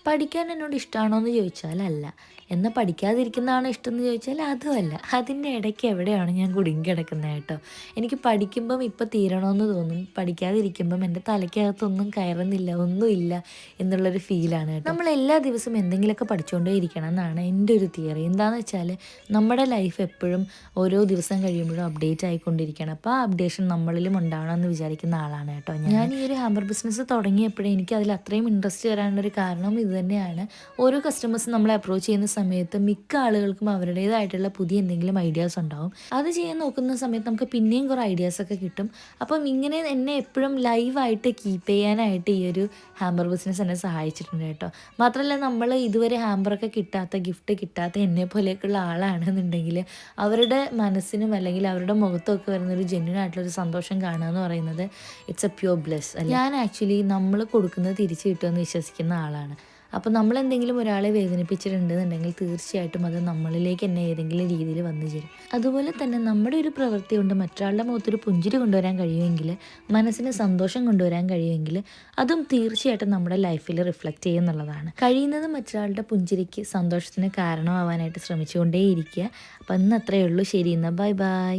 പഠിക്കാൻ എന്നോട് ഇഷ്ടമാണോ എന്ന് ചോദിച്ചാൽ അല്ല. എന്നാൽ പഠിക്കാതിരിക്കുന്നതാണോ ഇഷ്ടമെന്ന് ചോദിച്ചാൽ അതുമല്ല. അതിൻ്റെ ഇടയ്ക്ക് എവിടെയാണ് ഞാൻ കുടുങ്ങി കിടക്കുന്നത് കേട്ടോ. എനിക്ക് പഠിക്കുമ്പം ഇപ്പം തീരണമെന്ന് തോന്നും. പഠിക്കാതിരിക്കുമ്പം എൻ്റെ തലയ്ക്കകത്തൊന്നും കയറുന്നില്ല, ഒന്നുമില്ല എന്നുള്ളൊരു ഫീലാണ് കേട്ടോ. നമ്മൾ എല്ലാ ദിവസവും എന്തെങ്കിലുമൊക്കെ പഠിച്ചുകൊണ്ടേ ഇരിക്കണം എന്നാണ് എൻ്റെ ഒരു തിയറി. എന്താണെന്ന് വെച്ചാൽ നമ്മുടെ ലൈഫ് എപ്പോഴും ഓരോ ദിവസം കഴിയുമ്പോഴും അപ്ഡേറ്റ് ആയിക്കൊണ്ടിരിക്കണം. അപ്പോൾ ആ അപ്ഡേഷൻ നമ്മളിലും ഉണ്ടാവണമെന്ന് വിചാരിക്കുന്ന ആളാണ് കേട്ടോ ഞാൻ. ഈ ഒരു ഹാമ്പർ ബിസിനസ് തുടങ്ങിയപ്പോഴേ എനിക്ക് അതിൽ അത്രയും ഇൻട്രസ്റ്റ് വരാനുള്ളൊരു കാരണം ഇത് തന്നെയാണ്. ഓരോ കസ്റ്റമേഴ്സ് നമ്മളെ അപ്രോച്ച് ചെയ്യുന്ന സമയത്ത് മിക്ക ആളുകൾക്കും അവരുടേതായിട്ടുള്ള പുതിയ എന്തെങ്കിലും ഐഡിയാസ് ഉണ്ടാവും. അത് ചെയ്യാൻ നോക്കുന്ന സമയത്ത് നമുക്ക് പിന്നെയും കുറേ ഐഡിയാസൊക്കെ കിട്ടും. അപ്പം ഇങ്ങനെ എന്നെ എപ്പോഴും ലൈവായിട്ട് കീപ്പ് ചെയ്യാനായിട്ട് ഈ ഒരു ഹാമ്പർ ബിസിനസ് എന്നെ സഹായിച്ചിട്ടുണ്ട് കേട്ടോ. മാത്രമല്ല നമ്മൾ ഇതുവരെ ഹാമ്പറൊക്കെ കിട്ടാത്ത, ഗിഫ്റ്റ് കിട്ടാത്ത എന്നെ പോലെയൊക്കെയുള്ള ആളാണെന്നുണ്ടെങ്കിൽ അവരുടെ മനസ്സിനും അല്ലെങ്കിൽ അവരുടെ മുഖത്തൊക്കെ വരുന്നൊരു ജെന്യൂൻ ആയിട്ടുള്ളൊരു സന്തോഷം കാണുക എന്ന് പറയുന്നത് ഇറ്റ്സ് എ പ്യൂർ ബ്ലെസ്. ഞാൻ ആക്ച്വലി നമ്മൾ കൊടുക്കുന്നത് തിരിച്ചു കിട്ടുമെന്ന് വിശ്വസിക്കുന്ന ആളാണ്. അപ്പോൾ നമ്മളെന്തെങ്കിലും ഒരാളെ വേദനിപ്പിച്ചിട്ടുണ്ടെന്നുണ്ടെങ്കിൽ തീർച്ചയായിട്ടും അത് നമ്മളിലേക്ക് തന്നെ ഏതെങ്കിലും രീതിയിൽ വന്നു ചേരും. അതുപോലെ തന്നെ നമ്മുടെ ഒരു പ്രവൃത്തി കൊണ്ട് മറ്റൊരാളുടെ മുഖത്തൊരു പുഞ്ചിരി കൊണ്ടുവരാൻ കഴിയുമെങ്കിൽ, മനസ്സിന് സന്തോഷം കൊണ്ടുവരാൻ കഴിയുമെങ്കിൽ അതും തീർച്ചയായിട്ടും നമ്മുടെ ലൈഫിൽ റിഫ്ലക്റ്റ് ചെയ്യുന്നുള്ളതാണ്. കഴിയുന്നത് മറ്റൊരാളുടെ പുഞ്ചിരിക്ക്, സന്തോഷത്തിന് കാരണമാവാനായിട്ട് ശ്രമിച്ചുകൊണ്ടേയിരിക്കുക. അപ്പം ഇന്ന് അത്രയേ ഉള്ളൂ. ശരി, എന്നാൽ ബൈ ബൈ.